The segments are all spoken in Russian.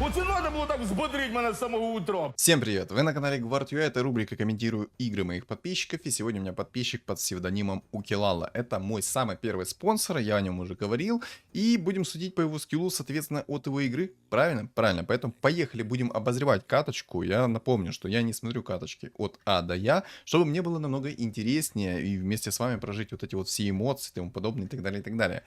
Оце надо було так взбодрить мене з самого утра. Всем привет! Вы на канале Guard.ua, это рубрика «Комментирую игры моих подписчиков», и сегодня у меня подписчик под псевдонимом Укилала. Это мой самый первый спонсор, я о нем уже говорил, и будем судить по его скиллу, соответственно, от его игры. Правильно? Правильно. Поэтому поехали, будем обозревать каточку. Я напомню, что я не смотрю каточки от А до Я, чтобы мне было намного интереснее и вместе с вами прожить вот эти вот все эмоции и тому подобное, и так далее, и так далее.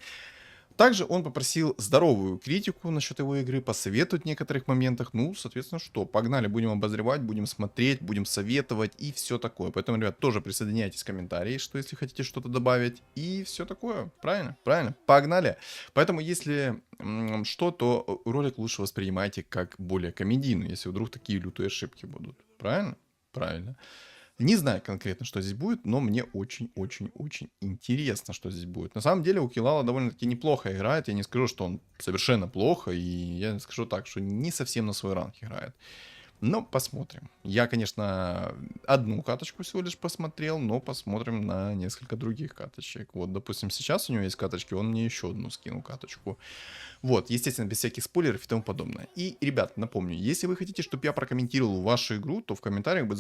Также он попросил здоровую критику насчет его игры, посоветовать в некоторых моментах. Ну, соответственно, что? Погнали, будем обозревать, будем смотреть, будем советовать и все такое. Поэтому, ребят, тоже присоединяйтесь в комментарии, что если хотите что-то добавить. И все такое. Правильно? Правильно. Погнали. Поэтому, если что, то ролик лучше воспринимайте как более комедийный, если вдруг такие лютые ошибки будут. Правильно? Правильно. Не знаю конкретно, что здесь будет, но мне очень-очень-очень интересно, что здесь будет. На самом деле у Килала довольно-таки неплохо играет. Я не скажу, что он совершенно плохо, и я скажу так, что не совсем на свой ранг играет. Но посмотрим. Я, конечно, одну каточку всего лишь посмотрел, но посмотрим на несколько других каточек. Вот, допустим, сейчас у него есть каточки, он мне еще одну скинул каточку. Вот, естественно, без всяких спойлеров и тому подобное. И, ребят, напомню, если вы хотите, чтобы я прокомментировал вашу игру, то в комментариях будет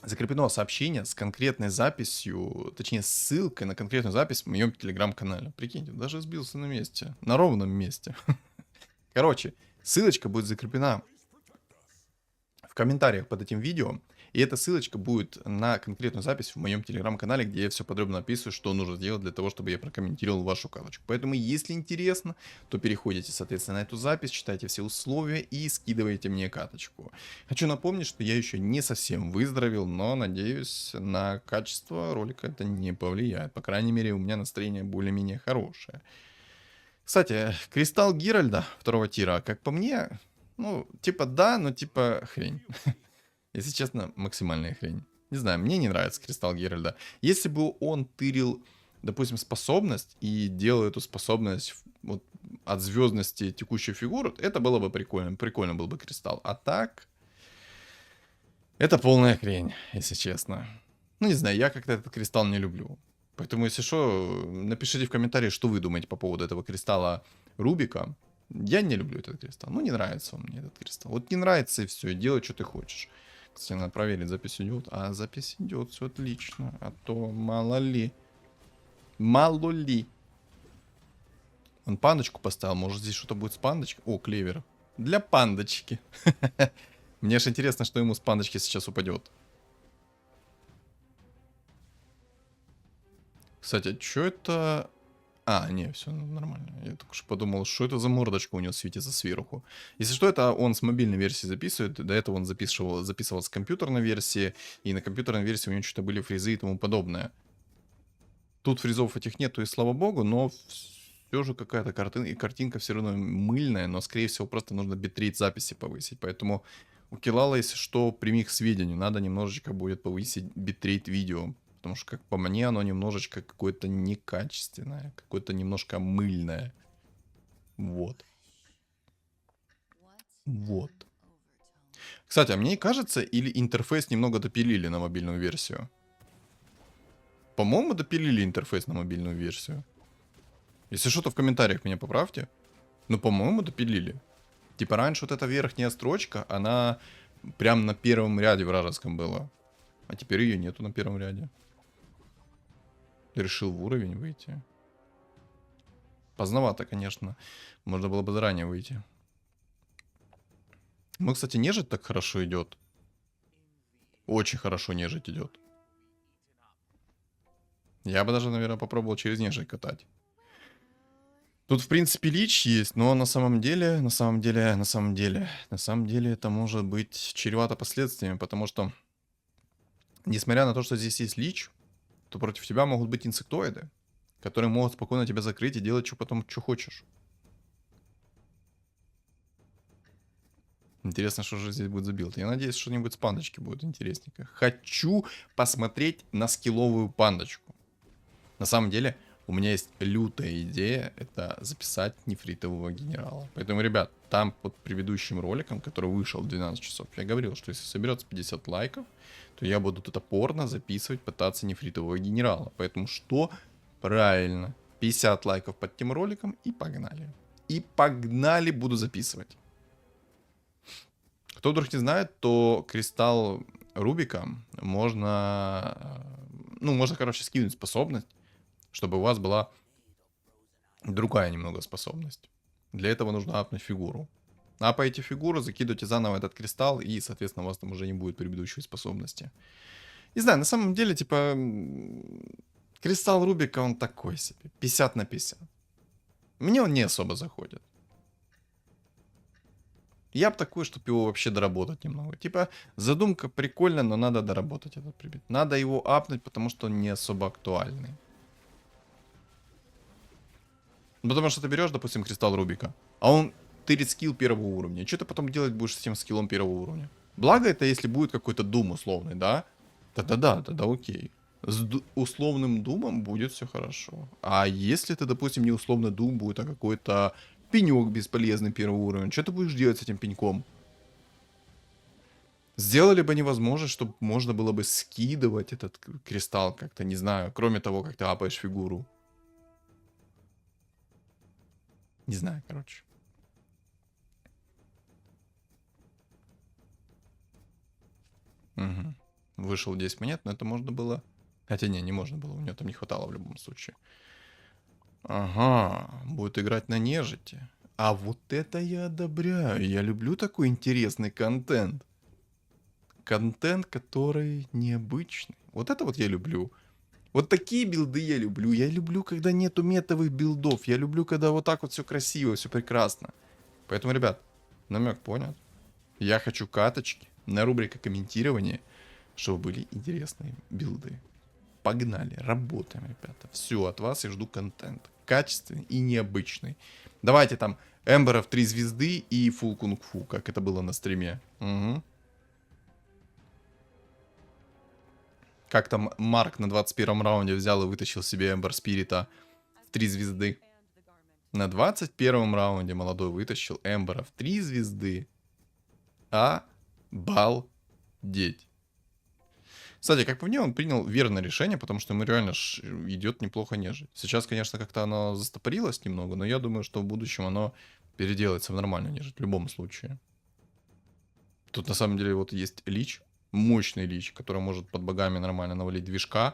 закреплено сообщение с конкретной записью, точнее, ссылкой на конкретную запись в моем телеграм-канале. Прикиньте, даже сбился на месте, на ровном месте. Короче, ссылочка будет закреплена в комментариях под этим видео, и эта ссылочка будет на конкретную запись в моем телеграм-канале, где я все подробно описываю, что нужно сделать для того, чтобы я прокомментировал вашу карточку. Поэтому, если интересно, то переходите, соответственно, на эту запись, читайте все условия и скидывайте мне карточку. Хочу напомнить, что я еще не совсем выздоровел, но надеюсь, на качество ролика это не повлияет. По крайней мере, у меня настроение более-менее хорошее. Кстати, кристалл Геральда второго тира, как по мне, ну, типа да, но типа хрень. Если честно, максимальная хрень. Не знаю, мне не нравится кристалл Геральда. Если бы он тырил, допустим, способность и делал эту способность вот, от звездности текущей фигуры, это было бы прикольно. Прикольно был бы кристалл. А так, это полная хрень, если честно. Ну, не знаю, я как-то этот кристалл не люблю. Поэтому, если что, напишите в комментарии, что вы думаете по поводу этого кристалла Рубика. Я не люблю этот кристалл. Ну, не нравится он мне этот кристалл. Вот не нравится и все, и делай, что ты хочешь. Кстати, надо проверить, запись идет. А запись идет, все отлично. А то мало ли. Мало ли. Он пандочку поставил. Может, здесь что-то будет с пандочкой? О, клевер. Для пандочки. Мне же интересно, что ему с пандочки сейчас упадет. Кстати, что это... А, не, все нормально. Я только что подумал, что это за мордочка у него светится сверху. Если что, это он с мобильной версии записывает. До этого он записывал с компьютерной версии. И на компьютерной версии у него что-то были фризы и тому подобное. Тут фризов этих нету, и слава богу, но все же какая-то картинка все равно мыльная. Но, скорее всего, просто нужно битрейт записи повысить. Поэтому у Килала, если что, прими к сведению. Надо немножечко будет повысить битрейт видео. Потому что, как по мне, оно немножечко какое-то некачественное, какое-то немножко мыльное. Вот. Вот. Кстати, а мне кажется, или интерфейс немного допилили на мобильную версию? По-моему, допилили интерфейс на мобильную версию. Если что-то в комментариях меня поправьте. Ну, по-моему, допилили. Типа раньше вот эта верхняя строчка, она прям на первом ряде вражеском была. А теперь ее нету на первом ряде. Решил в уровень выйти. Поздновато, конечно. Можно было бы заранее выйти. Ну, кстати, нежить так хорошо идет. Очень хорошо нежить идет. Я бы даже, наверное, попробовал через нежить катать. Тут, в принципе, лич есть, но на самом деле это может быть чревато последствиями, потому что, несмотря на то, что здесь есть лич, то против тебя могут быть инсектоиды, которые могут спокойно тебя закрыть и делать что потом, что хочешь. Интересно, что же здесь будет за билд. Я надеюсь, что-нибудь с пандочки будет интересненько. Хочу посмотреть на скилловую пандочку. На самом деле, у меня есть лютая идея, это записать нефритового генерала. Поэтому, ребят, там под предыдущим роликом, который вышел в 12 часов, я говорил, что если соберется 50 лайков, то я буду тут опорно записывать, пытаться нефритового генерала. Поэтому что? Правильно. 50 лайков под тем роликом и погнали. И погнали, буду записывать. Кто вдруг не знает, то кристалл Рубика можно, ну, можно, короче, скинуть способность, чтобы у вас была другая немного способность. Для этого нужно апнуть фигуру. Апаете фигуру, закидываете заново этот кристалл, и, соответственно, у вас там уже не будет предыдущей способности. Не знаю, на самом деле, типа, кристалл Рубика, он такой себе, 50 на 50. Мне он не особо заходит. Я бы такой, чтобы его вообще доработать немного. Типа, задумка прикольная, но надо доработать этот предмет. Надо его апнуть, потому что он не особо актуальный. Потому что ты берешь, допустим, кристалл Рубика, а он тырит скилл первого уровня. Что ты потом делать будешь с этим скиллом первого уровня? Благо это, если будет какой-то дум условный, да? Тогда окей. С условным думом будет все хорошо. А если ты, допустим, не условный дум будет, а какой-то пенек бесполезный первого уровня, что ты будешь делать с этим пеньком? Сделали бы невозможно, чтобы можно было бы скидывать этот кристалл как-то, не знаю, кроме того, как ты апаешь фигуру. Не знаю, короче. Угу. Вышел 10 монет, но это можно было... Хотя не можно было, у него там не хватало в любом случае. Ага, будет играть на нежити. А вот это я одобряю. Я люблю такой интересный контент. Контент, который необычный. Вот это вот я люблю. Вот такие билды я люблю. Я люблю, когда нету метовых билдов. Я люблю, когда вот так вот все красиво, все прекрасно. Поэтому, ребят, намек понят. Я хочу каточки на рубрике комментирования, чтобы были интересные билды. Погнали, работаем, ребята. Все, от вас я жду контент. Качественный и необычный. Давайте там Эмберов 3 звезды и фул кунг-фу, как это было на стриме. Угу. Как там Марк на 21 раунде взял и вытащил себе Эмбер Спирита в 3 звезды. На 21 раунде молодой вытащил Эмбера в 3 звезды. Обалдеть. Кстати, как по мне, он принял верное решение, потому что ему реально идет неплохо нежить. Сейчас, конечно, как-то оно застопорилось немного, но я думаю, что в будущем оно переделается в нормальную нежить в любом случае. Тут на самом деле вот есть лич, мощный лич, который может под богами нормально навалить движка.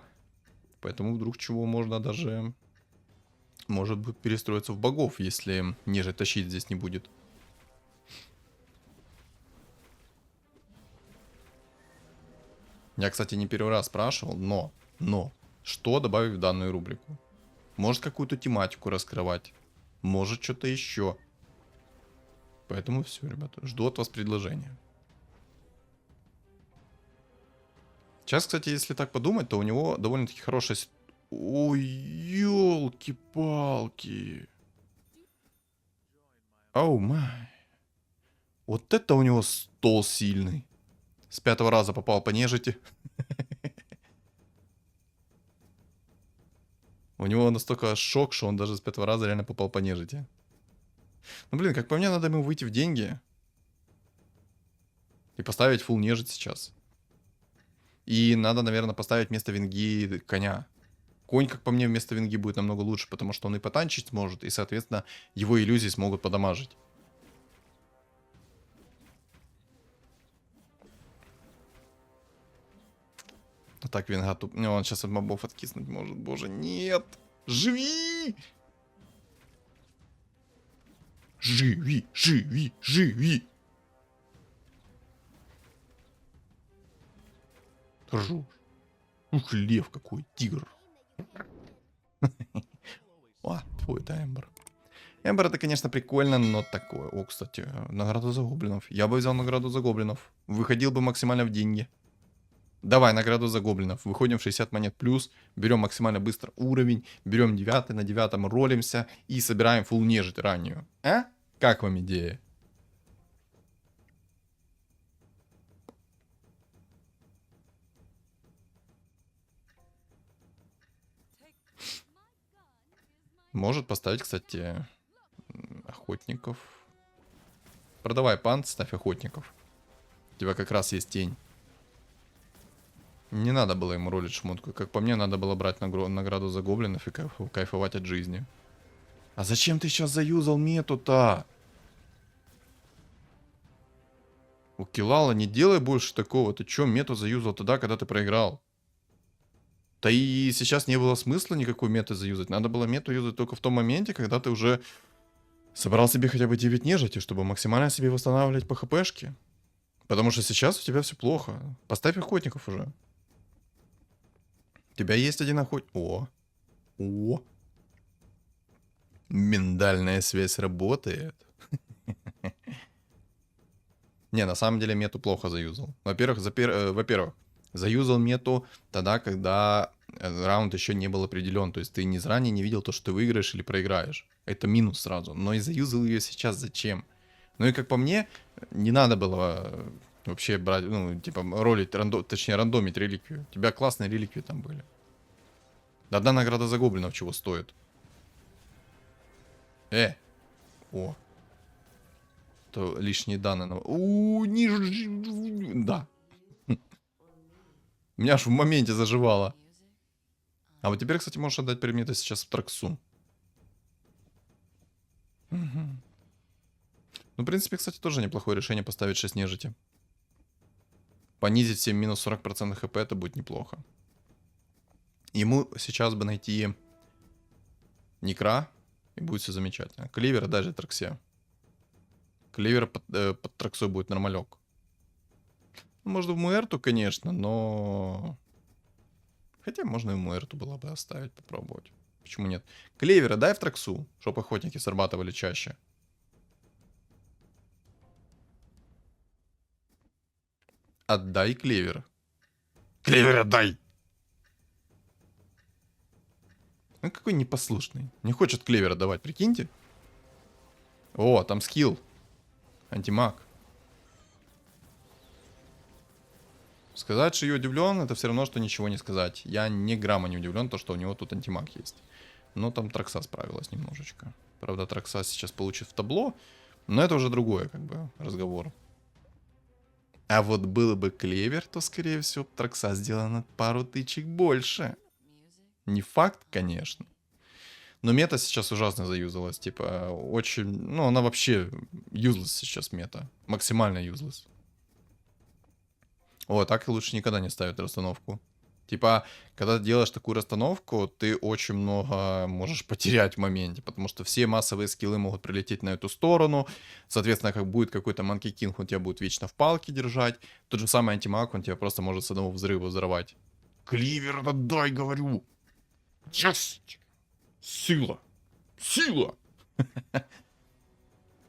Поэтому вдруг чего можно даже, может быть, перестроиться в богов, если нежить тащить здесь не будет. Я, кстати, не первый раз спрашивал, но, что добавить в данную рубрику? Может, какую-то тематику раскрывать, может, что-то еще. Поэтому все, ребята, жду от вас предложения. Сейчас, кстати, если так подумать, то у него довольно-таки хорошая... Ой, елки-палки. Оу май. Вот это у него стол сильный. С 5-го раза попал по нежити. У него настолько шок, что он даже с 5-го раза реально попал по нежити. Ну, блин, как по мне, надо ему выйти в деньги. И поставить фулл нежить сейчас. И надо, наверное, поставить вместо винги коня. Конь, как по мне, вместо винги будет намного лучше, потому что он и потанчить сможет, и, соответственно, его иллюзии смогут подамажить. А так винга туп... Не, он сейчас от мобов откиснуть может. Боже, нет! Живи! Живи, живи, живи! Ржешь. Ух, лев какой, тигр. О, твой это Эмбер. Эмбер это, конечно, прикольно, но такое. О, кстати, награду за гоблинов. Я бы взял награду за гоблинов. Выходил бы максимально в деньги. Давай, награду за гоблинов. Выходим в 60 монет плюс. Берем максимально быстро уровень. Берем 9, на 9 ролимся. И собираем фулл нежить раннюю. А? Как вам идея? Может поставить, кстати, охотников. Продавай пант, ставь охотников. У тебя как раз есть тень. Не надо было ему ролить шмотку. Как по мне, надо было брать награду за гоблинов и кайфовать от жизни. А зачем ты сейчас заюзал мету-то? У Килала не делай больше такого. Ты чё мету заюзал тогда, когда ты проиграл? Да и сейчас не было смысла никакой меты заюзать. Надо было мету юзать только в том моменте, когда ты уже собрал себе хотя бы 9 нежити, чтобы максимально себе восстанавливать по хпшке. Потому что сейчас у тебя все плохо. Поставь охотников уже. У тебя есть один охотник. О. Миндальная связь работает. Не, на самом деле мету плохо заюзал. Во-первых, заюзал мету тогда, когда раунд еще не был определен. То есть ты ни заранее не видел то, что ты выиграешь или проиграешь. Это минус сразу. Но и заюзал ее сейчас зачем? Ну и как по мне, не надо было вообще брать, ну, типа, ролить, точнее, рандомить реликвию. У тебя классные реликвии там были. Одна награда за гоблинов чего стоит? О. То лишние данные. Да. Меня аж в моменте заживало. А вот теперь, кстати, можешь отдать предметы сейчас в Траксу. Ну, в принципе, кстати, тоже неплохое решение поставить 6 нежити. Понизить всем минус 40% хп, это будет неплохо. Ему сейчас бы найти Некра, и будет все замечательно. Кливера даже Траксе. Кливер под Траксой будет нормалек. Можно в Муэрту, конечно, но... Хотя можно и в Муэрту было бы оставить, попробовать. Почему нет? Клевера дай в Траксу, чтобы охотники срабатывали чаще. Отдай клевер. Клевер отдай! Ну какой непослушный. Не хочет клевера давать, прикиньте. О, там скилл. Антимаг. Сказать, что я удивлен, это все равно, что ничего не сказать. Я ни грамма не удивлен, то, что у него тут антимаг есть. Но там Тракса справилась немножечко. Правда, Тракса сейчас получит в табло, но это уже другое, как бы, разговор. А вот был бы клевер, то, скорее всего, Тракса сделала на пару тычек больше. Не факт, конечно. Но мета сейчас ужасно заюзалась. Типа, очень... Ну, она вообще юзлess сейчас мета. Максимально юзлess. О, так и лучше никогда не ставить расстановку. Типа, когда ты делаешь такую расстановку, ты очень много можешь потерять в моменте, потому что все массовые скиллы могут прилететь на эту сторону. Соответственно, как будет какой-то Monkey King, он тебя будет вечно в палке держать. Тот же самый антимаг, он тебя просто может с одного взрыва взорвать. Кливер, отдай, говорю! Yes! Сила! Сила!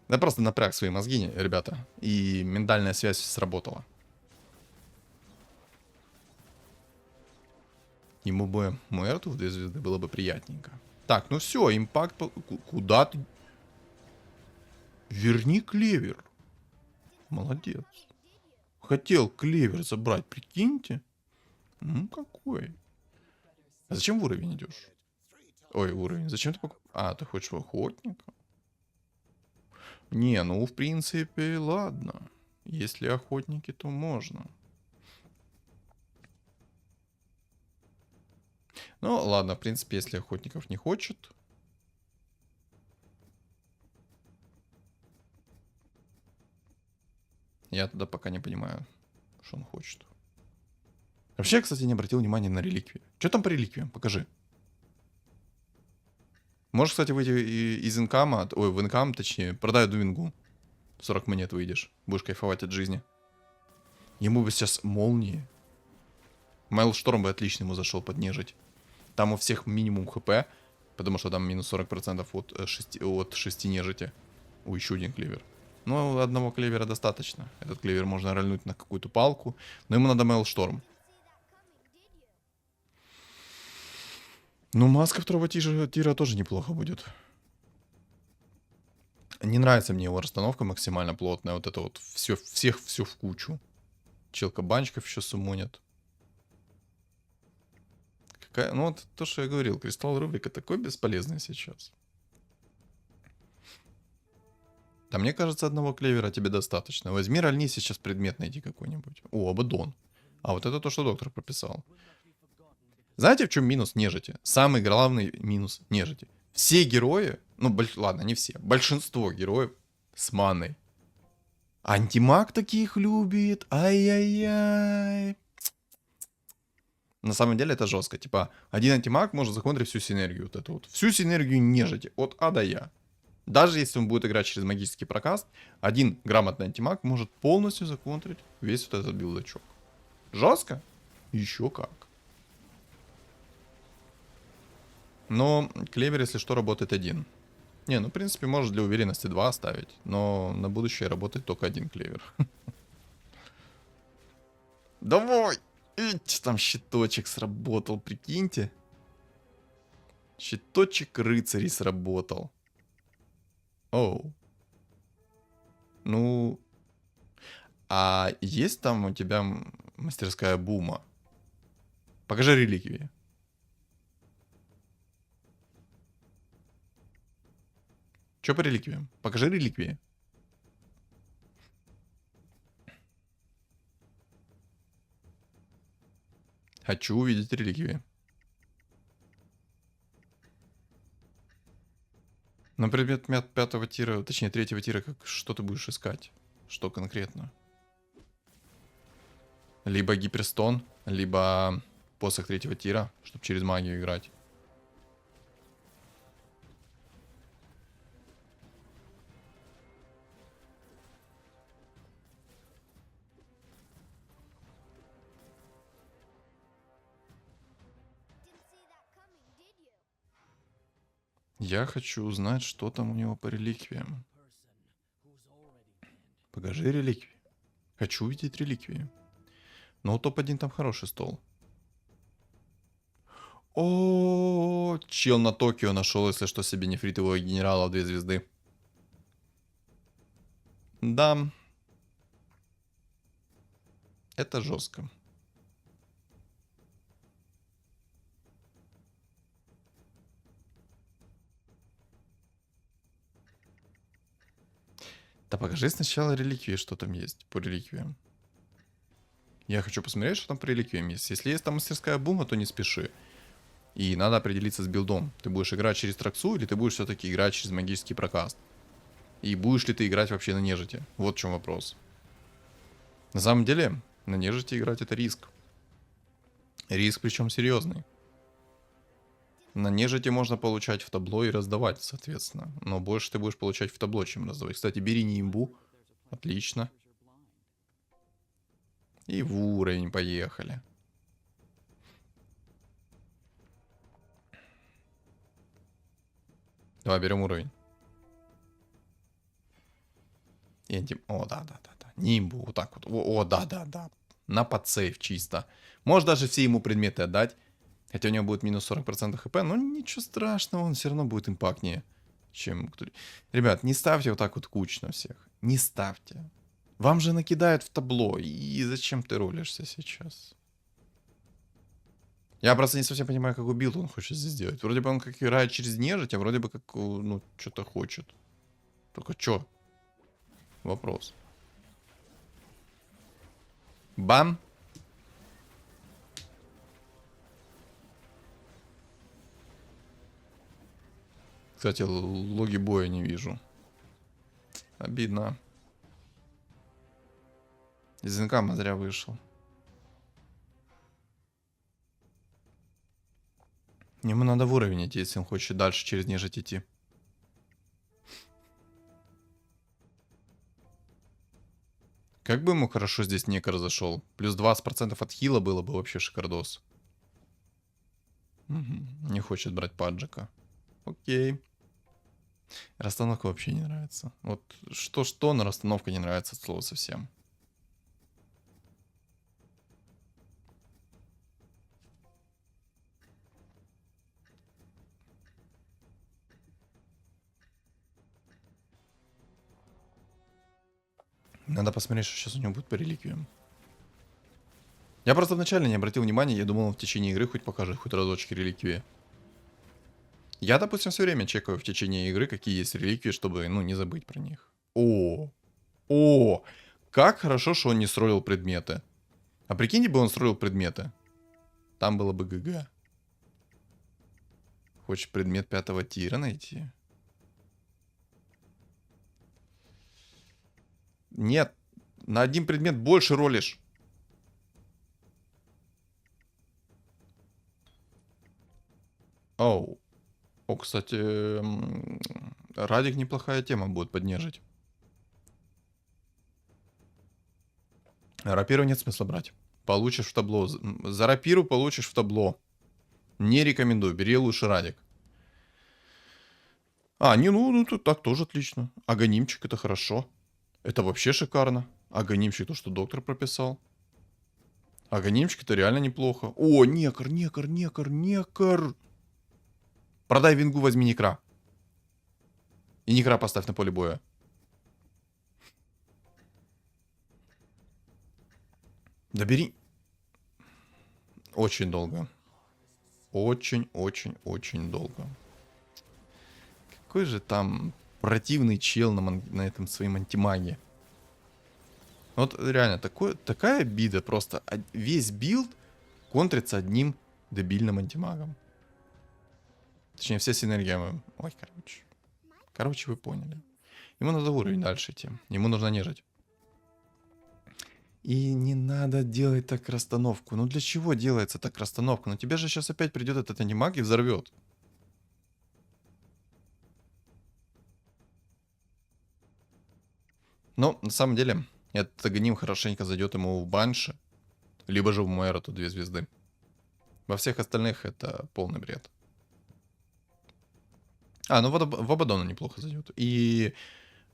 Да просто напряг свои мозги, ребята, и ментальная связь сработала. Ему бы Муэрту в 2 звезды было бы приятненько. Так, ну все, импакт... Куда ты? Верни клевер. Молодец. Хотел клевер забрать, прикиньте. Ну какой. А зачем в уровень идешь? Ой, уровень. Зачем ты покупаешь? А, ты хочешь в охотника? Не, ну в принципе, ладно. Если охотники, то можно. Ну, ладно, в принципе, если охотников не хочет. Я тогда пока не понимаю, что он хочет. Вообще, я, кстати, не обратил внимания на реликвии. Что там по реликвиям? Покажи. Можешь, кстати, выйти из инкама, ой, в инкам, точнее, продай Дувингу. 40 монет выйдешь. Будешь кайфовать от жизни. Ему бы сейчас молнии. Майлшторм бы отлично ему зашел поднежить. Там у всех минимум хп, потому что там минус 40% от 6 нежити. Ой, еще один клевер. Ну, одного клевера достаточно. Этот клевер можно рольнуть на какую-то палку. Но ему надо Майлшторм. Ну, маска второго тира тоже неплохо будет. Не нравится мне его расстановка максимально плотная. Вот это вот все в кучу. Чел-кабанчиков еще сумонят. Ну, вот то, что я говорил. Кристалл Рубрика такой бесполезный сейчас. Да мне кажется, одного клевера тебе достаточно. Возьми, рольни сейчас предмет найди какой-нибудь. О, Абадон. А вот это то, что доктор прописал. Знаете, в чем минус нежити? Самый главный минус нежити. Все герои, ну, ладно, не все, большинство героев с маной. Антимаг таких любит. Ай-яй-яй. На самом деле это жестко. Типа, один антимаг может законтрить всю синергию. Вот эту вот. Всю синергию нежити. От А до Я. Даже если он будет играть через магический прокаст, один грамотный антимаг может полностью законтрить весь вот этот билдачок. Жестко? Еще как. Но клевер, если что, работает один. Не, ну в принципе можешь для уверенности 2 оставить. Но на будущее работает только один клевер. Давай! Ить, там щиточек сработал, прикиньте. Щиточек рыцарей сработал. Оу. Ну... А есть там у тебя мастерская бума? Покажи реликвии. Чё по реликвиям? Покажи реликвии. Хочу увидеть реликвии. На предмет пятого тира, точнее третьего тира, как, что ты будешь искать? Что конкретно? Либо гиперстон, либо посох третьего тира, чтобы через магию играть. Я хочу узнать, что там у него по реликвиям. Покажи реликвии. Хочу увидеть реликвии. Но у топ-1 там хороший стол. О, чел на Токио нашел, если что, себе нефритового генерала 2 звезды. Да. Это жестко. Да покажи сначала реликвии, что там есть по реликвиям. Я хочу посмотреть, что там по реликвиям есть. Если есть там мастерская бума, то не спеши. И надо определиться с билдом. Ты будешь играть через Траксу, или ты будешь все-таки играть через магический прокаст? И будешь ли ты играть вообще на нежити? Вот в чем вопрос. На самом деле, на нежити играть это риск. Риск причем серьезный. На нежити можно получать в табло и раздавать, соответственно. Но больше ты будешь получать в табло, чем раздавать. Кстати, бери не имбу. Отлично. И в уровень поехали. Давай берем уровень. О, да. Нимбу, вот так вот. О, да. На подсейв чисто. Можешь даже все ему предметы отдать. Хотя у него будет минус 40% хп, но ничего страшного, он все равно будет импактнее, чем... Ребят, не ставьте вот так вот кучно всех. Не ставьте. Вам же накидают в табло, и зачем ты ролишься сейчас? Я просто не совсем понимаю, какой билд он хочет здесь сделать. Вроде бы он как играет через нежить, а вроде бы как, ну, что-то хочет. Только что? Вопрос. Бам! Кстати, логи боя не вижу. Обидно. Из инкама зря вышел. Ему надо в уровень идти, если он хочет дальше через нежить идти. Как бы ему хорошо здесь некор зашел. Плюс 20% от хила было бы вообще шикардос. Не хочет брать паджика. Окей. Расстановка вообще не нравится. Вот что-что, но расстановка не нравится от слова совсем. Надо посмотреть, что сейчас у него будет по реликвиям. Я просто вначале не обратил внимания, я думал, он в течение игры хоть покажет хоть разочек реликвии. Я, допустим, все время чекаю в течение игры, какие есть реликвии, чтобы, ну, не забыть про них. О, как хорошо, что он не строил предметы. А прикиньте бы, он строил предметы. Там было бы ГГ. Хочешь предмет 5 тира найти? Нет, на один предмет больше ролишь. Оу. О, кстати, Радик неплохая тема будет поднежить. Рапиру нет смысла брать. Получишь в табло. За рапиру получишь в табло. Не рекомендую. Бери лучше Радик. А, не, ну тут так тоже отлично. Аганимчик это хорошо. Это вообще шикарно. Аганимчик то, что доктор прописал. Аганимчик это реально неплохо. О, некор, некор, некор, некор. Продай вингу, возьми некра. И некра поставь на поле боя. Да бери. Очень долго. Очень долго. Какой же там противный чел на этом своем антимаге. Вот реально, такая обида просто. Весь билд контрится одним дебильным антимагом. Точнее, все синергии. Ой, короче. Короче, вы поняли. Ему надо уровень дальше идти. Ему нужно нежить. И не надо делать так расстановку. Ну для чего делается так расстановка? Ну тебе же сейчас опять придет этот антимаг и взорвет. Но на самом деле, этот Аганим хорошенько зайдет ему в Банши, либо же в Муэроту 2 звезды. Во всех остальных это полный бред. А, ну в Абадона неплохо зайдет. И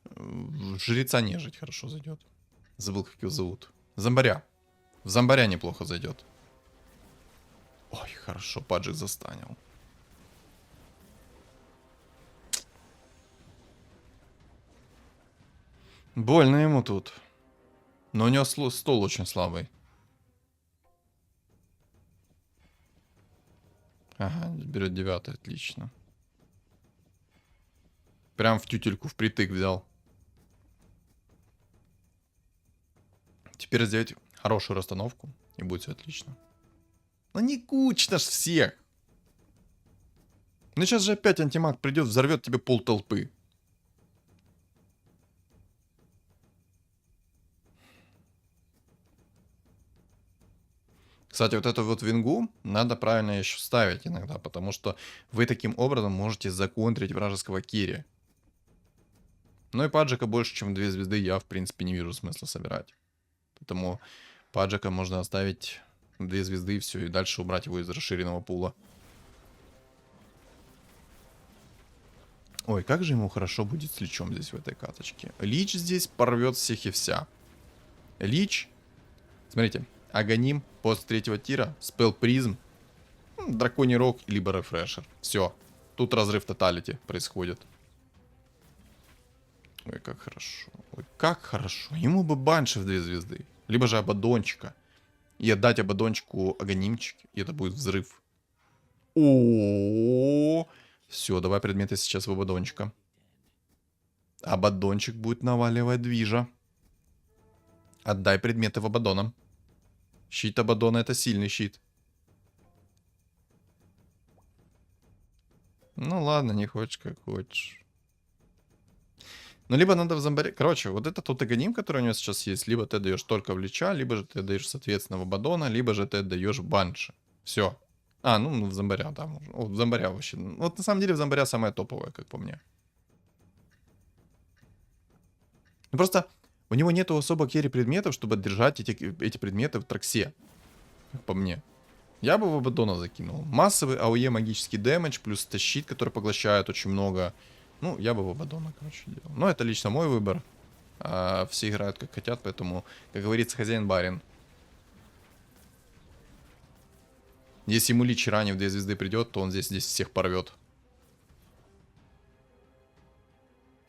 в Жреца нежить хорошо зайдет. Забыл, как его зовут. Зомбаря. В Зомбаря неплохо зайдет. Ой, хорошо, Паджик застанил. Больно ему тут. Но у него стол очень слабый. Ага, берет 9, отлично. Прям в тютельку впритык взял. Теперь сделать хорошую расстановку, и будет все отлично. Ну не кучно ж всех. Ну сейчас же опять антимаг придет, взорвет тебе пол толпы. Кстати, вот эту вот вингу надо правильно еще ставить иногда, потому что вы таким образом можете законтрить вражеского керри. Ну и паджика больше, чем 2 звезды, я в принципе не вижу смысла собирать. Поэтому паджика можно оставить 2 звезды и все, и дальше убрать его из расширенного пула. Ой, как же ему хорошо будет с личом здесь в этой каточке. Лич здесь порвет всех и вся. Лич. Смотрите, Аганим после 3-го тира, спел призм, драконий рог, либо рефрешер. Все. Тут разрыв тоталити происходит. Ой, как хорошо. Ой, как хорошо. Ему бы банши в 2 звезды. Либо же Абадончика. И отдать Абадончику Аганимчик. И это будет взрыв. О, все, давай предметы сейчас в Абадончика. Абадончик будет наваливать движа. Отдай предметы в Абадона. Щит Абадона это сильный щит. Ну ладно, не хочешь, как хочешь. Ну, либо надо в зомбаре... Короче, вот это тот аганим, который у него сейчас есть. Либо ты даешь только в Лича, либо же ты даешь, соответственно, в Абадона, либо же ты даешь в Банши. Все. А, ну, в зомбаря, да, можно. О, в зомбаря вообще. Вот на самом деле в зомбаря самое топовое, как по мне. Ну, просто у него нету особо керри предметов, чтобы держать эти предметы в траксе. Как по мне. Я бы в Абадона закинул. Массовый АОЕ магический дэмэдж, плюс это щит, который поглощает очень много. Ну, я бы в Абадона, короче, делал. Но это лично мой выбор. Все играют как хотят, поэтому, как говорится, хозяин барин. Если ему Лич ранее в 2 звезды придет, то он здесь всех порвет.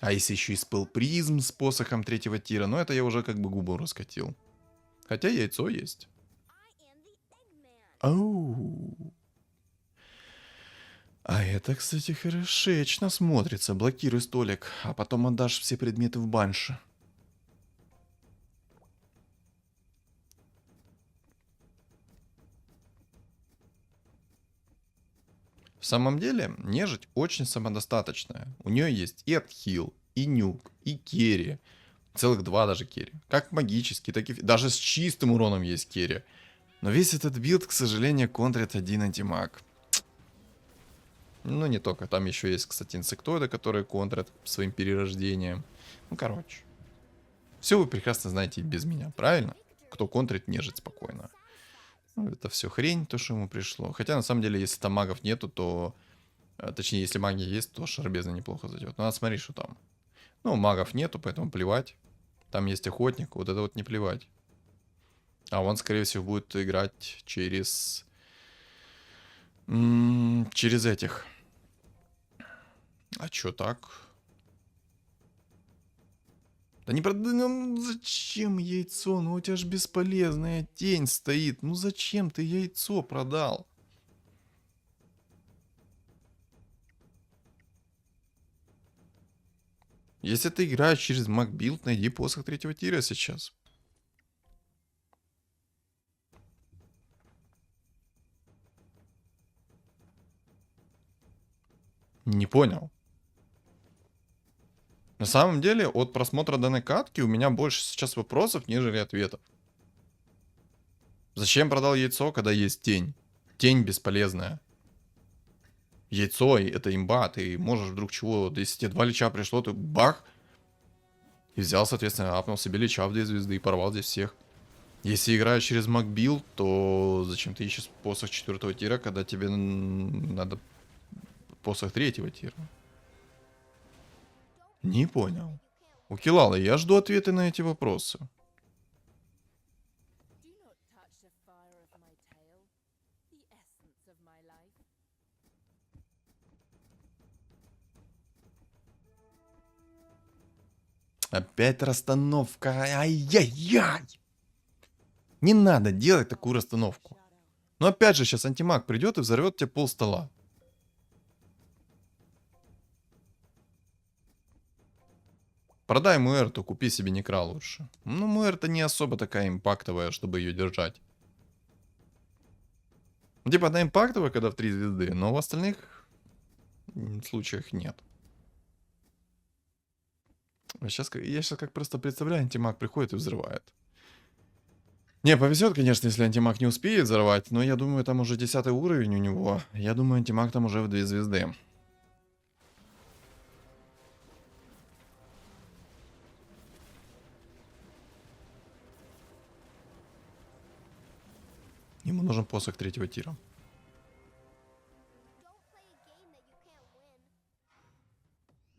А если еще и спел призм с посохом 3-го тира, ну это я уже как бы губу раскатил. Хотя яйцо есть. Оу. А это, кстати, хорошечно смотрится. Блокируй столик, а потом отдашь все предметы в банше. В самом деле, нежить очень самодостаточная. У нее есть и отхил, и нюк, и керри. Целых 2 даже керри. Как магический, так и... Даже с чистым уроном есть керри. Но весь этот билд, к сожалению, контрит один антимаг. Ну, не только. Там еще есть, кстати, инсектоиды, которые контрят своим перерождением. Ну, короче. Все вы прекрасно знаете и без меня, правильно? Кто контрит, нежить спокойно. Ну, это все хрень, то, что ему пришло. Хотя, на самом деле, если там магов нету, то... Точнее, если магия есть, то шарбезно неплохо зайдет. Ну, надо смотреть, что там. Ну, магов нету, поэтому плевать. Там есть охотник, вот это вот не плевать. А он, скорее всего, будет играть через... через этих. А чё так? Да не продай, ну зачем яйцо? Ну у тебя же бесполезная тень стоит. Ну зачем ты яйцо продал? Если ты играешь через макбилд, найди посох 3-го тира сейчас. Не понял. На самом деле, от просмотра данной катки у меня больше сейчас вопросов, нежели ответов. Зачем продал яйцо, когда есть тень? Тень бесполезная. Яйцо, это имба, ты можешь вдруг чего, если тебе 2 лича пришло, ты бах, и взял, соответственно, апнул себе лича в 2 звезды и порвал здесь всех. Если играешь через макбилд, то зачем ты ищешь посох 4-го тира, когда тебе надо посох 3-го тира? Не понял. У Килала, я жду ответы на эти вопросы. Do not touch the fire of my tale, the essence of my life. Опять расстановка. Ай-яй-яй! Не надо делать такую расстановку. Но опять же, сейчас антимаг придет и взорвет тебе пол стола. Продай Муэрту, купи себе некра лучше. Ну, Муэрта не особо такая импактовая, чтобы ее держать. Ну, типа, она импактовая, когда в 3 звезды, но в остальных случаях нет. Я сейчас как просто представляю, антимаг приходит и взрывает. Не, повезет, конечно, если антимаг не успеет взорвать, но я думаю, там уже 10 уровень у него. Я думаю, антимаг там уже в 2 звезды. Ему нужен посох 3-го тира. Don't play a game that you can't win.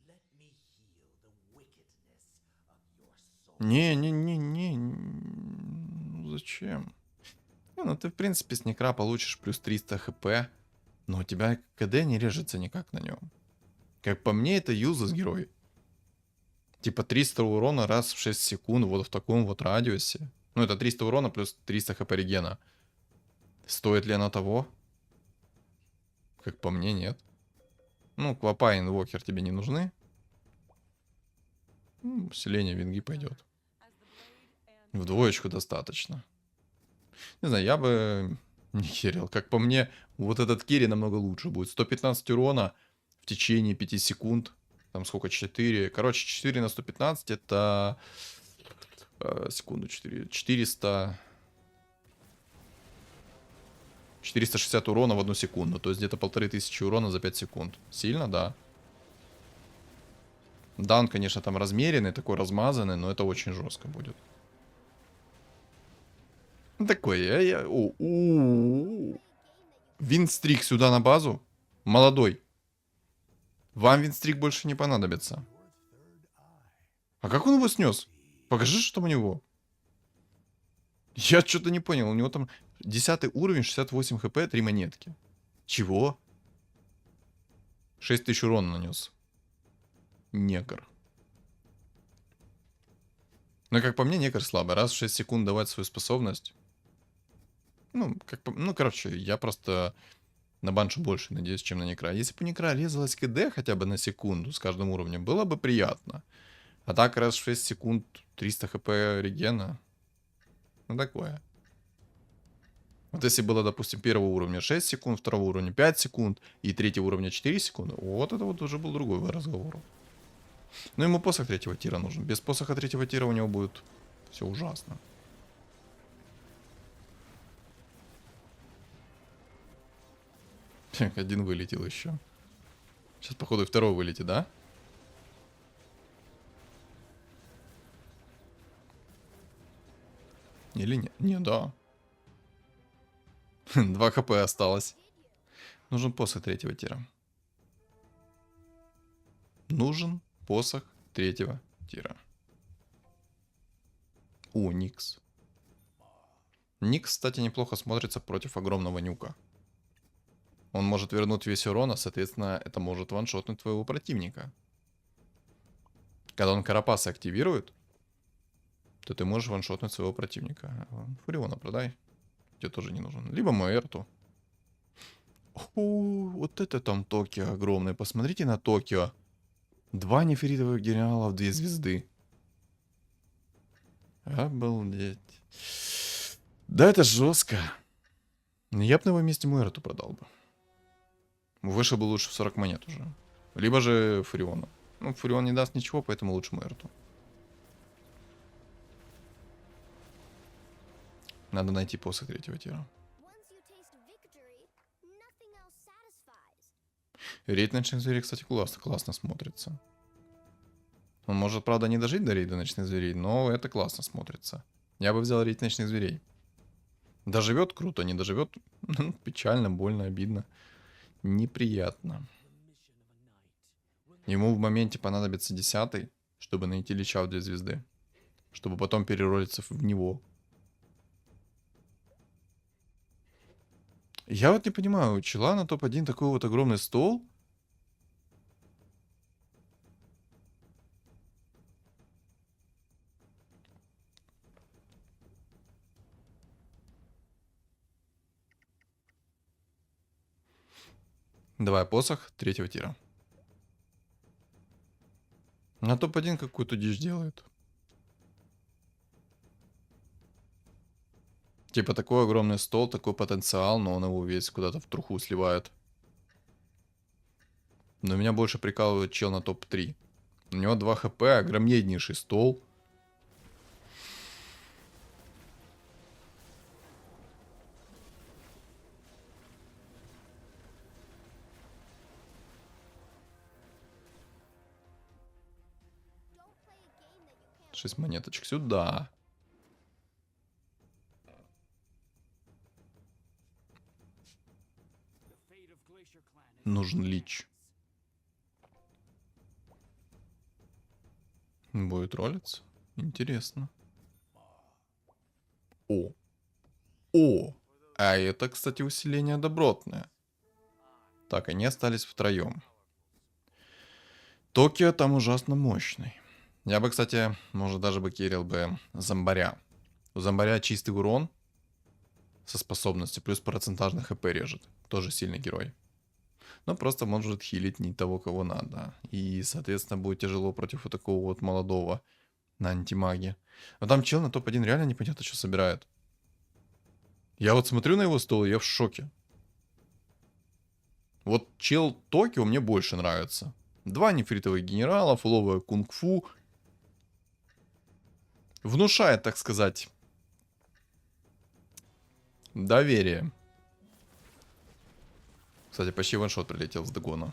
Let me heal the wickedness of your soul. Не. Ну, зачем? Не, ну ты, в принципе, с некра получишь плюс 300 хп, но у тебя КД не режется никак на нем. Как по мне, это юзлес герой. Типа 300 урона раз в 6 секунд, вот в таком вот радиусе. Ну, это 300 урона плюс 300 хп регена. Стоит ли оно того? Как по мне, нет. Ну, Квапа и Инвокер тебе не нужны. Усиление винги пойдет. В двоечку достаточно. Не знаю, я бы не херил. Как по мне, вот этот керри намного лучше будет. 115 урона в течение 5 секунд. Там сколько? 4. Короче, 4 на 115 это... секунду, 4. 400... 460 урона в 1 секунду. То есть где-то 1500 урона за 5 секунд. Сильно, да. Дан, конечно, там размеренный, такой размазанный, но это очень жестко будет. Такой, Винстрик сюда на базу. Молодой. Вам винстрик больше не понадобится. А как он его снес? Покажи, что там у него. Я что-то не понял. У него там 10 уровень, 68 хп, 3 монетки. Чего? 6000 урона нанес. Негр. Но как по мне, негр слабый. Раз в 6 секунд давать свою способность. Ну, короче, я просто на баншу больше надеюсь, чем на некра. Если бы некра резалась КД хотя бы на секунду с каждым уровнем, было бы приятно. А так раз в 6 секунд 300 хп регена. Ну, такое. Вот если было, допустим, первого уровня 6 секунд, второго уровня 5 секунд и третьего уровня 4 секунды, вот это вот уже был другой разговор. Ну, ему посох третьего тира нужен. Без посоха третьего тира у него будет все ужасно. Один вылетел еще. Сейчас, походу, и второй вылетит, да? Или нет? Не, да. 2 хп осталось. Нужен посох третьего тира. Нужен посох третьего тира. О, Никс. Никс, кстати, неплохо смотрится против огромного нюка. Он может вернуть весь урон, а, соответственно, это может ваншотнуть твоего противника. Когда он Карапаса активирует, то ты можешь ваншотнуть своего противника. Фуриона продай. Тебе тоже не нужен. Либо Маэрту. О, вот это там Токио огромное. Посмотрите на Токио. 2 нефритовых генералов, 2 звезды. Обалдеть. Да, это жестко. Я бы на его месте Муэрту продал бы. Вышел бы лучше в 40 монет уже. Либо же Фуриона. Ну, Фурион не даст ничего, поэтому лучше Муэрту. Надо найти посох третьего тира. Рейд ночных зверей, кстати, классно смотрится. Он может, правда, не дожить до рейда ночных зверей, но это классно смотрится. Я бы взял рейд ночных зверей. Доживет круто, не доживет печально, больно, обидно. Неприятно. Ему в моменте понадобится 10-й, чтобы найти лича в 2 звезды. Чтобы потом переролиться в него. Я вот не понимаю, у чела на топ-1 такой вот огромный стол. Давай посох третьего тира. На топ-1 какую-то дичь делает. Типа такой огромный стол, такой потенциал, но он его весь куда-то в труху сливает. Но меня больше прикалывает чел на топ-3. У него 2 хп, огромнейший стол. Шесть монеточек сюда. Нужен лич. Будет ролиться? Интересно. О. О. А это, кстати, усиление добротное. Так, они остались втроем. Токио там ужасно мощный. Я бы, кстати, может даже бы кирил бы зомбаря. У зомбаря чистый урон со способностью, плюс процентажный хп режет. Тоже сильный герой. Но просто может хилить не того, кого надо. И, соответственно, будет тяжело против вот такого вот молодого на антимаге. Но там чел на топ-1 реально непонятно, что собирает. Я вот смотрю на его стол, и я в шоке. Вот чел Токио мне больше нравится. 2 нефритовых генерала, фуловая кунг-фу. Внушает, так сказать, доверие. Кстати, почти ваншот прилетел с догона.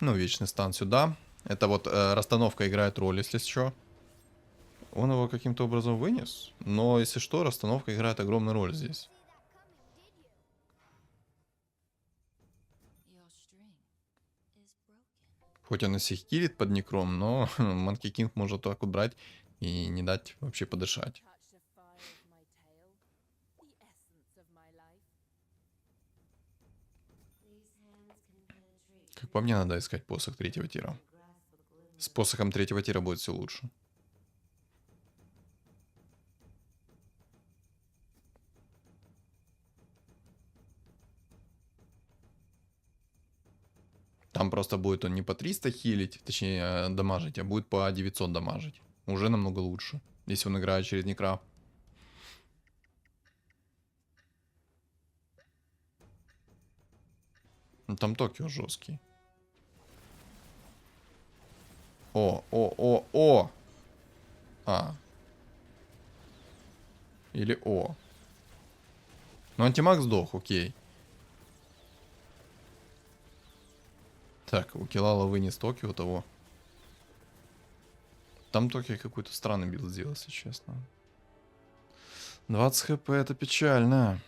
Ну, вечный стан сюда. Это вот расстановка играет роль, если что. Он его каким-то образом вынес. Но, если что, расстановка играет огромную роль здесь. Хоть он и всех килит под некром, но Манки Кинг может так убрать и не дать вообще подышать. Как по мне, надо искать посох третьего тира. С посохом третьего тира будет все лучше. Там просто будет он не по 300 хилить, точнее дамажить, а будет по 900 дамажить. Уже намного лучше, если он играет через некра. Ну, там Токио жесткий. О. А. Или О. Ну, антимаг сдох, окей. Так, у Килала вынес Токи у того. Там Токи какой-то странный билд сделал, если честно. 20 хп, это печально.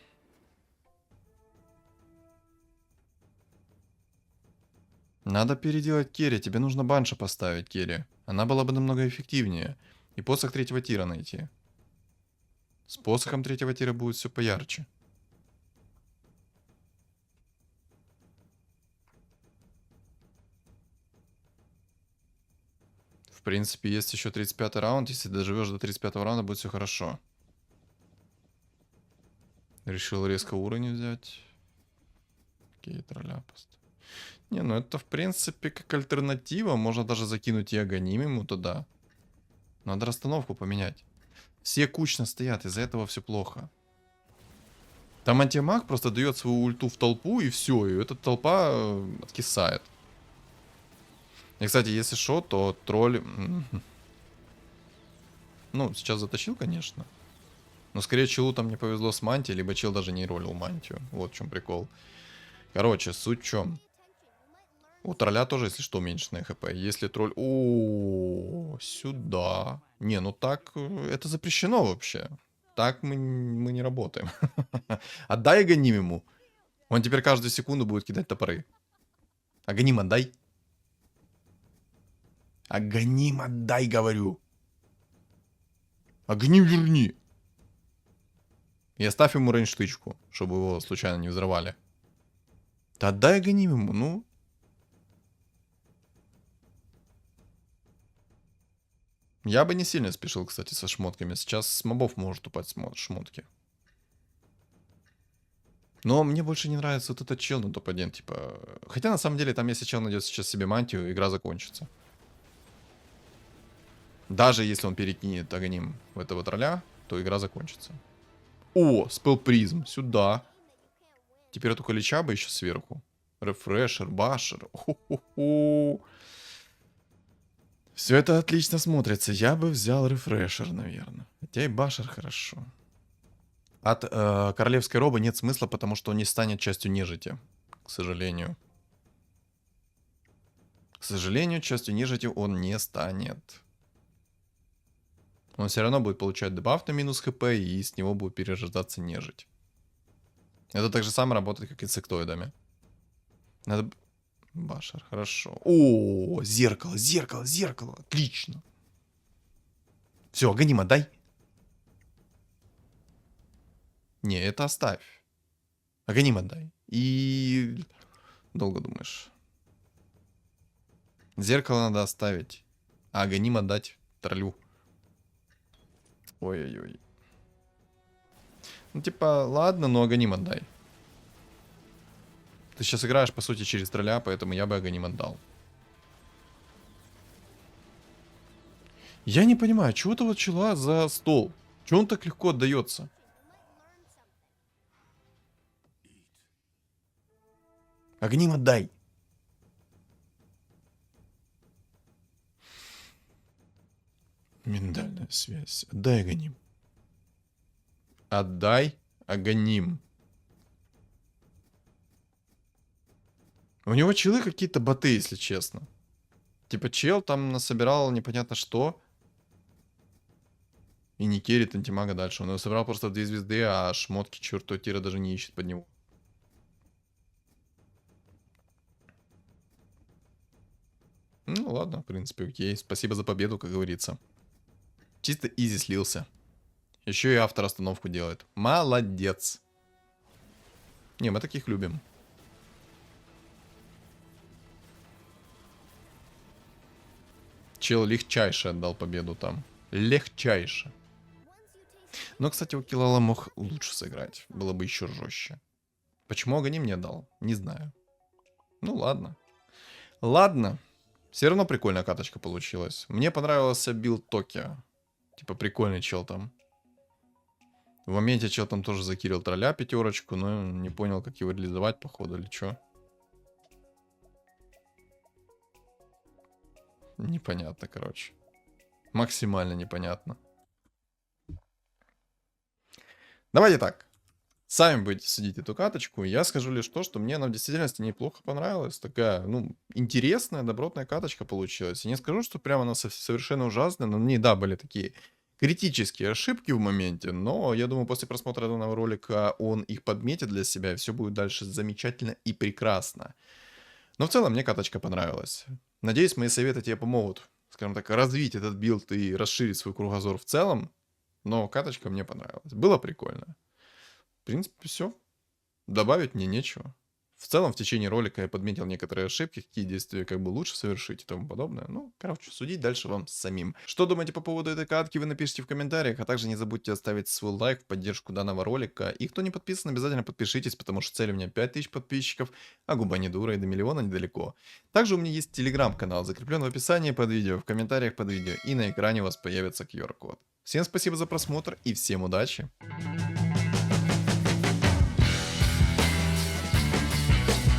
Надо переделать керри. Тебе нужно банша поставить, керри. Она была бы намного эффективнее. И посох 3-го тира найти. С посохом 3-го тира будет все поярче. В принципе, есть еще 35-й раунд. Если доживешь до 35-го раунда, будет все хорошо. Решил резко уровень взять. Окей, тролля поставить. Не, ну это в принципе как альтернатива. Можно даже закинуть и Аганим ему туда. Надо расстановку поменять. Все кучно стоят, из-за этого все плохо. Там антимаг просто дает свою ульту в толпу и все, и эта толпа откисает. И, кстати, если шо, то тролль... Ну, сейчас затащил, конечно. Но скорее челу там не повезло с мантией, либо чел даже не ролил мантию. Вот в чем прикол. Короче, суть в чем. У тролля тоже, если что, уменьшенное хп. Если тролль... О, сюда. Не, ну так это запрещено вообще. Так мы не работаем. Отдай Аганим ему. Он теперь каждую секунду будет кидать топоры. Аганим отдай. Аганим отдай, говорю. Аганим верни. И оставь ему рейндж-тычку, чтобы его случайно не взорвали. Да отдай Аганим ему, ну. Я бы не сильно спешил, кстати, со шмотками. Сейчас с мобов может упасть шмотки. Но мне больше не нравится вот этот чел на топ-1, типа... Хотя, на самом деле, там, если чел найдет сейчас себе мантию, игра закончится. Даже если он перекинет Аганим в этого тролля, то игра закончится. О, спел призм, сюда. Теперь только Личаба еще сверху. Рефрешер, башер. Все это отлично смотрится. Я бы взял рефрешер, наверное. Хотя и башер хорошо. От королевской робы нет смысла, потому что он не станет частью нежити. К сожалению. К сожалению, частью нежити он не станет. Он все равно будет получать дебаф на минус хп, и с него будет перерождаться нежить. Это так же самое работает, как и с инсектоидами. Надо... Башер, хорошо. О, зеркало, зеркало, зеркало. Отлично. Все, Аганим отдай. Не, это оставь. Аганим отдай. И... Долго думаешь. Зеркало надо оставить. А Аганим отдать троллю. Ой-ой-ой. Ну, типа, ладно, но Аганим отдай. Ты сейчас играешь, по сути, через тролля, поэтому я бы Аганим отдал. Я не понимаю, чего этого чела за стол? Чего он так легко отдается? Аганим отдай. Миндальная связь. Отдай Аганим. Отдай Аганим. У него челы какие-то боты, если честно. Типа чел там насобирал непонятно что. И не керит антимага дальше. Он его собрал просто 2 звезды, а шмотки чертова тира даже не ищет под него. Ну ладно, в принципе, окей. Спасибо за победу, как говорится. Чисто изи слился. Еще и автор остановку делает. Молодец. Не, мы таких любим. Чел легчайше отдал победу там. Легчайше. Но, кстати, у Килала мог лучше сыграть. Было бы еще жестче. Почему Аганим не отдал? Не знаю. Ну ладно. Ладно. Все равно прикольная каточка получилась. Мне понравился билд Токио. Типа прикольный чел там. В моменте чел там тоже закирил тролля 5, но не понял, как его реализовать, походу, или что. непонятно, короче. Максимально непонятно. Давайте так. Сами будете судить эту каточку. Я скажу лишь то, что мне она в действительности неплохо понравилась. Такая, ну, интересная, добротная каточка получилась. И не скажу, что прямо она совершенно ужасная, но в ней, да, были такие критические ошибки в моменте, но я думаю, после просмотра данного ролика он их подметит для себя, и все будет дальше замечательно и прекрасно. Но в целом мне каточка понравилась. Надеюсь, мои советы тебе помогут, скажем так, развить этот билд и расширить свой кругозор в целом. Но каточка мне понравилась. Было прикольно. В принципе, все. Добавить мне нечего. В целом, в течение ролика я подметил некоторые ошибки, какие действия как бы лучше совершить и тому подобное. Ну, короче, судить дальше вам самим. Что думаете по поводу этой катки, вы напишите в комментариях, а также не забудьте оставить свой лайк в поддержку данного ролика. И кто не подписан, обязательно подпишитесь, потому что цель у меня 5000 подписчиков, а губа не дура и до миллиона недалеко. Также у меня есть телеграм-канал, закреплен в описании под видео, в комментариях под видео, и на экране у вас появится QR-код. Всем спасибо за просмотр и всем удачи!